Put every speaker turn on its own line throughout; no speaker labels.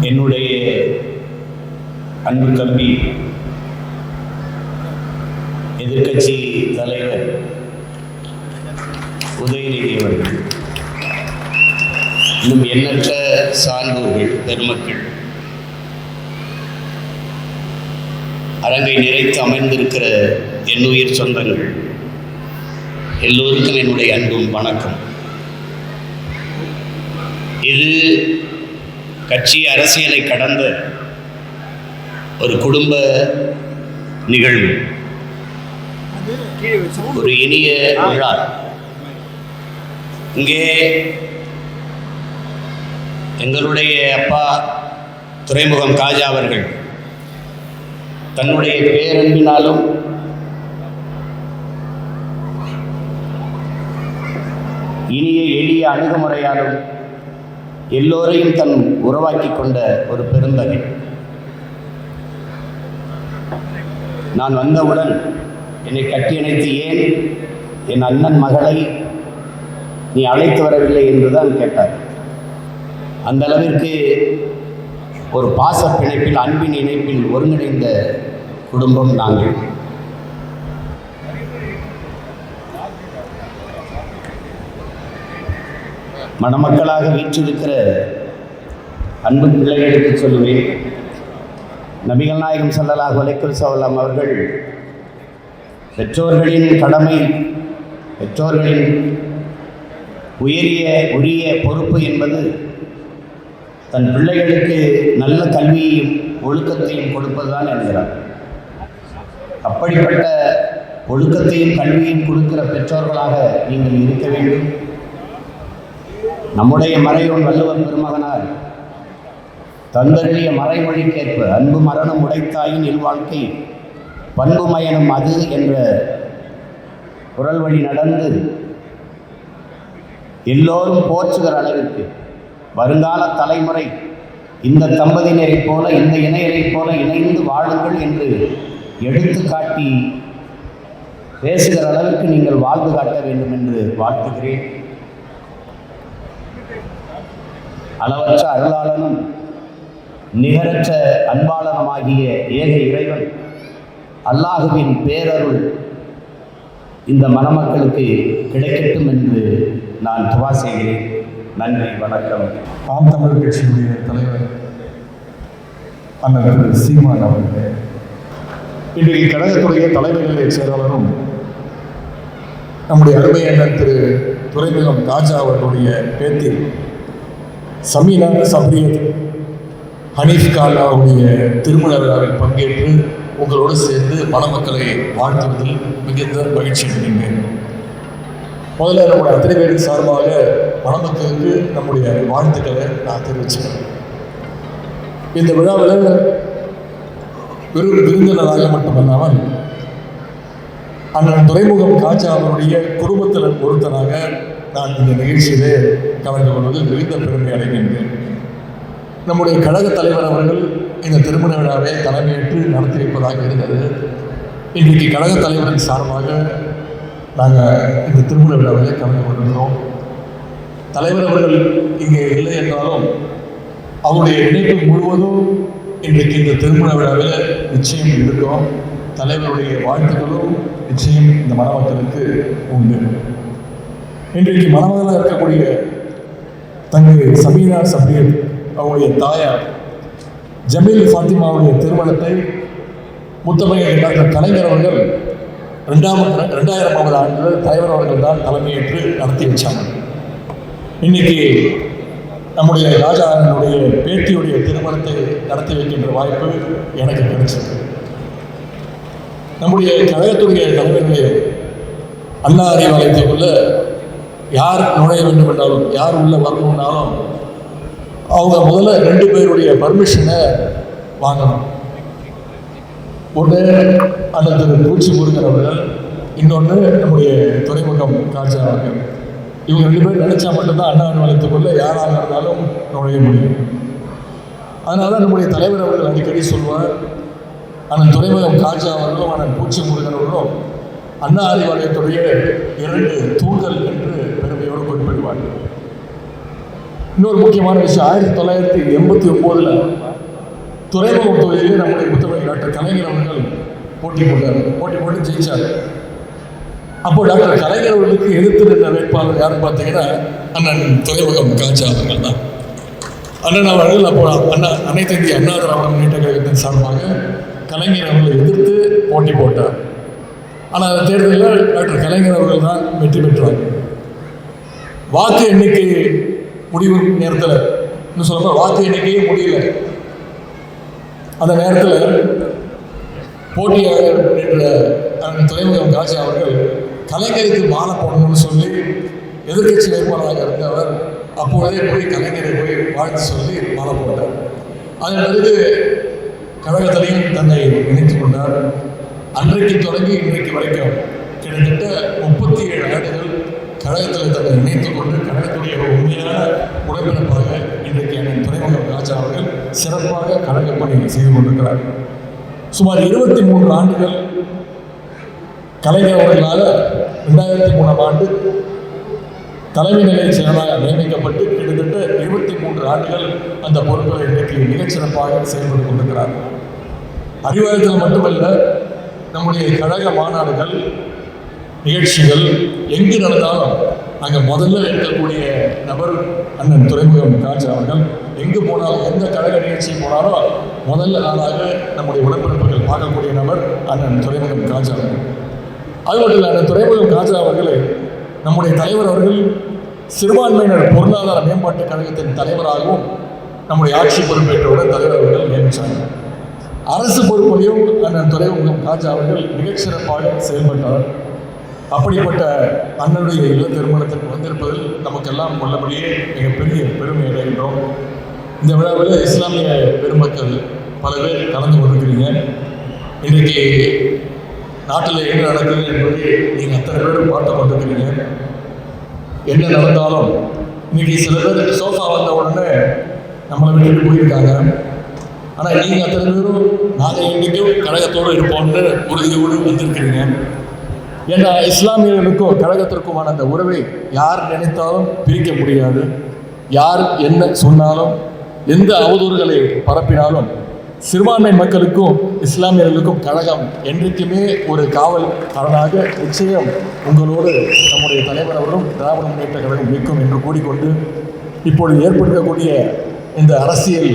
என்னுடைய அன்பு தம்பி எதிர்க்கட்சி தலைவர் உதயநிதி அவர்கள், இன்னும் எண்ணற்ற சான்றோர்கள் பெருமக்கள், அரங்கை நிறைத்து அமைந்திருக்கிற என்னுயிர் சொந்தங்கள் எல்லோருக்கும் என்னுடைய அன்பும் வணக்கம். இது கட்சி அரசியலை கடந்த ஒரு குடும்ப நிகழ்வு, ஒரு இனிய விழா. இங்கே எங்களுடைய அப்பா துறைமுகம் காஜா அவர்கள் தன்னுடைய பேரன்பினாலும் இனிய எளிய அணுகுமுறையாலும் எல்லோரையும் தன் உறவாக்கி கொண்ட ஒரு பெருந்தகை. நான் வந்தவுடன் என்னை கட்டியணைத்து, ஏன் என் அண்ணன் மகளை நீ அழைத்து வரவில்லை என்றுதான் கேட்டார். அந்த அளவிற்கு ஒரு பாச பிணைப்பில், அன்பின் இணைப்பில் ஒருங்கிணைந்த குடும்பம் நாங்கள். மணமக்களாக வீற்றிருக்கிற அன்பு பிள்ளைகளுக்கு சொல்லுவேன், நபிகள் நாயகம் ஸல்லல்லாஹு அலைஹி வஸல்லம் அவர்கள் பெற்றோர்களின் கடமை, பெற்றோர்களின் உரிய பொறுப்பு என்பது தன் பிள்ளைகளுக்கு நல்ல கல்வியையும் ஒழுக்கத்தையும் கொடுப்பதுதான் என்கிறார். அப்படிப்பட்ட ஒழுக்கத்தையும் கல்வியையும் கொடுக்கிற பெற்றோர்களாக நீங்கள் இருக்க வேண்டும். நம்முடைய மறையோன் வள்ளுவர் பெருமகனார் தந்தருளிய மறைமொழிக்கேற்ப அன்பு மரணம் உடைத்தாயின் இல்வாழ்க்கை பண்பு மயனும் அது என்ற குரல் வழி நடந்து எல்லோரும் போற்றுகிற அளவிற்கு வருங்கால தலைமுறை இந்த தம்பதியினரைப் போல, இந்த இணையரைப் போல இணைந்து வாழுங்கள் என்று எடுத்து காட்டி பேசுகிற அளவிற்கு நீங்கள் வாழ்ந்து காட்ட வேண்டும் என்று வாழ்த்துகிறேன். அளவற்ற அருளாளனும் நிகரற்ற அன்பாளனுமாகிய ஏக இறைவன் அல்லாஹுவின் பேரருள் இந்த மணமக்களுக்கு கிடைக்கட்டும் என்று நான் துவா செய்கிறேன். நன்றி, வணக்கம்.
நாம் தமிழர் கட்சியினுடைய தலைவர் அண்ணன் திரு சீமான் அவர்கள், இன்றைக்கு கழகத்துடைய தலைமைநிலைய செயலாளரும் நம்முடைய அருமை அண்ணன் திரு துறைமுகம் காஜா அவர்களுடைய பேத்தி சமீனா சப்ரியத் ஹனீஃப் கான் அவருடைய திருமண விழாவில் பங்கேற்று உங்களோடு சேர்ந்து மணமக்களை வாழ்த்துவதில் மிகுந்த மகிழ்ச்சி அடைகின்றேன். முதல்ல நம்முடைய அத்தனை பேரின் சார்பாக மணமக்களுக்கு நம்முடைய வாழ்த்துக்களை நான் தெரிவிச்சுக்கிறேன். இந்த விழாவில் வெறும் விருந்தினராக மட்டுமல்லாமல் அண்ணன் துறைமுகம் காஜா அவருடைய குடும்பத்தில் ஒருத்தராக நான் இந்த நிகழ்ச்சியிலே கலந்து கொள்வதில் மிகுந்த பெருமை அடைகின்றேன். நம்முடைய கழக தலைவர் அவர்கள் இந்த திருமண விழாவை தலைமையேற்று நடத்தி வைப்பதாக இருந்தது. இன்றைக்கு கழக தலைவரின் சார்பாக நாங்கள் இந்த திருமண விழாவிலே கலந்து கொண்டிருக்கிறோம். தலைவர் அவர்கள் இங்கே இல்லை என்றாலும் அவருடைய இணைப்பு முழுவதும் இன்றைக்கு இந்த திருமண விழாவில் நிச்சயம் இருக்கும். தலைவருடைய வாழ்த்துக்களும் நிச்சயம் இந்த மணமக்களுக்கு உண்டு. இன்றைக்கு மணமகளாக இருக்கக்கூடிய தங்கை சமீனா சப்ரியத் அவருடைய தாயார் ஜமீல் ஃபாத்திமாவுடைய திருமணத்தை முத்தமிழ் டாக்டர் கலைஞர் அவர்கள் 2000ஆவது ஆண்டு தலைவர் அவர்கள் தான் தலைமையேற்று நடத்தி வச்சாங்க. இன்னைக்கு நம்முடைய ராஜாவினுடைய பேத்தியுடைய திருமணத்தை நடத்தி வைக்கின்ற வாய்ப்பு எனக்கு கிடைச்சது. நம்முடைய கழகத்துடைய தலைவர்களே அண்ணா அறிவாலயத்துக்குள்ள யார் நுழைய வேண்டும் என்றாலும், யார் உள்ள வரணும்னாலும் அவங்க முதல்ல 2 பேருடைய பர்மிஷனை வாங்கணும். ஒன்று அண்ணன் திரு பூச்சி முருகன் அவர்கள், இன்னொன்று நம்முடைய துறைமுகம் காஜா அவர்கள். இவங்க 2 பேர் நினைச்சா மட்டும்தான் அண்ணா அறிவாலயத்துக்குள்ள யாராக இருந்தாலும் நுழைய முடியும். அதனால தான் நம்முடைய தலைவர் அவர்கள் அடிக்கடி சொல்வார், அண்ணன் துறைமுகம் காஜா அவர்களும் அண்ணன் பூச்சி முருகன் அவர்களும் அண்ணா அறிவாலயத்துடைய 2 தூண்கள் என்று பெருமையோடு குறிப்பிடுவார்கள். இன்னொரு முக்கியமான விஷயம், 1989 துறைமுகம் தொகுதியில் நம்முடைய முத்தமிழ் டாக்டர் கலைஞர் அவர்கள் போட்டி போட்டு ஜெயிச்சார். அப்போ டாக்டர் கலைஞர் அவர்களுக்கு எதிர்த்து நின்ற வேட்பாளர் யாருன்னு பார்த்தீங்கன்னா அண்ணன் துறைமுகம் காஜா அவர்கள் தான். அண்ணன் அவர்கள் அப்போ அனைத்து இந்திய அண்ணா திராவிட முன்னேற்ற கழகத்தின் சார்பாக கலைஞர் அவர்களை எதிர்த்து போட்டி போட்டார். ஆனால் அந்த தேர்தலில் டாக்டர் கலைஞர் அவர்கள் தான் வெற்றி பெற்றார். வாக்கு எண்ணிக்கை முடிவு நேரத்தில் இன்னும் சொல்ல வாக்கு எண்ணிக்கையே முடியல. அந்த நேரத்தில் போட்டியாக நின்ற துறைமுகம் காஜா அவர்கள் கலைஞருக்கு மாலை போடணும்னு சொல்லி எதிர்கட்சி வேட்பாளராக இருந்தவர் அப்பொழுதே போய் கலைஞரை போய் வாழ்த்து சொல்லி மாலை போட்டார். அதன் பிறகு கழகத்திலையும் தன்னை இணைத்துக் கொண்டார். அன்றைக்கு தொடங்கி இன்றைக்கு வரைக்கும் கிட்டத்தட்ட 37 ஆண்டுகள் கழகத்தில் தன்னை இணைத்துக் கொண்டு கழகத்துடைய உண்மையான உடன்பிறப்பாக இன்றைக்கு அண்ணன் துறைமுகம் ராஜா அவர்கள் சிறப்பாக கழக பணி செய்து கொண்டிருக்கிறார். சுமார் 23 ஆண்டுகள் கலைஞர் அவர்களால் 2003ஆம் ஆண்டு தலைமை நிலைய செயலாளராக நியமிக்கப்பட்டு கிட்டத்தட்ட 23 ஆண்டுகள் அந்த பொறுப்புகளை இன்றைக்கு மிகச்சிறப்பாக செயல்பட்டு கொண்டிருக்கிறார். அறிவாலயத்தில் மட்டுமல்ல, நம்முடைய கழக மாநாடுகள் நிகழ்ச்சிகள் எங்கு நடந்தாலும் அங்கே முதல்ல இருக்கக்கூடிய நபர் அண்ணன் துறைமுகம் காஜா அவர்கள். எங்கு போனாலும் எந்த கழக நிகழ்ச்சி போனாலும் முதல்ல நாளாக நம்முடைய உடன்பிறப்புகள் பார்க்கக்கூடிய நபர் அண்ணன் துறைமுகம் காஜா அவர்கள். அது மட்டும் இல்லை, அண்ணன் துறைமுகம் காஜா அவர்களை நம்முடைய தலைவர் அவர்கள் சிறுபான்மையினர் பொருளாதார மேம்பாட்டு கழகத்தின் தலைவராகவும் நம்முடைய ஆட்சி பொறுப்பேற்றவுடன் தலைவர் அவர்கள் நியமித்தார். அரசு பொறுப்பையும் அண்ணன் துறைமுகம் காஜா அவர்கள் மிகச்சிறப்பாக செயல்பட்டார். அப்படிப்பட்ட அண்ணனுடைய இல்ல திருமணத்திற்கு வந்திருப்பதில் நமக்கெல்லாம் உள்ளபடியே மிகப்பெரிய பெருமை அடைகின்றோம். இந்த விழாவில் இஸ்லாமிய பெருமக்கள் பல பேர் கலந்து கொண்டிருக்கிறீங்க. இன்றைக்கு நாட்டில் என்ன நடக்குது என்பதை நீங்கள் அத்தனை பேரும் பார்த்து கொண்டிருக்கிறீங்க. என்ன நடந்தாலும் இன்னைக்கு சில பேர் சோஃபா வந்த உடனே நம்மளை விட்டுட்டு போயிருக்காங்க. ஆனால் நீங்கள் அத்தனை பேரும் நாங்கள் இன்றைக்கும் கழகத்தோடு இருப்போம்னு உறுதியோடு வந்திருக்கிறீங்க. ஏன்னா இஸ்லாமியர்களுக்கும் கழகத்திற்குமான அந்த உறவை யார் நினைத்தாலும் பிரிக்க முடியாது. யார் என்ன சொன்னாலும் எந்த அவதூறுகளை பரப்பினாலும் சிறுபான்மை மக்களுக்கும் இஸ்லாமியர்களுக்கும் கழகம் என்றைக்குமே ஒரு காவல் அரணாக நிச்சயம் உங்களோடு நம்முடைய தலைவர் அவர்களும் திராவிட முன்னேற்ற கழகம் நிற்கும் என்று கூறிக்கொண்டு, இப்பொழுது ஏற்படுத்தக்கூடிய இந்த அரசியல்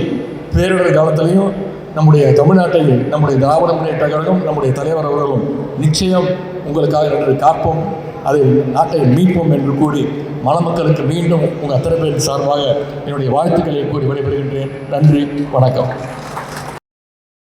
பேரிடர் காலத்திலையும் நம்முடைய தமிழ்நாட்டை நம்முடைய திராவிட முன்னேற்ற கழகம் நம்முடைய தலைவர் அவர்களும் நிச்சயம் உங்களுக்காக நின்று காப்போம், அதை நாட்டை மீட்போம் என்று கூறி மணமக்களுக்கு மீண்டும் உங்கள் அத்தனை பேர் சார்பாக என்னுடைய வாழ்த்துக்களை கூறி விடைபெறுகின்றேன். நன்றி, வணக்கம்.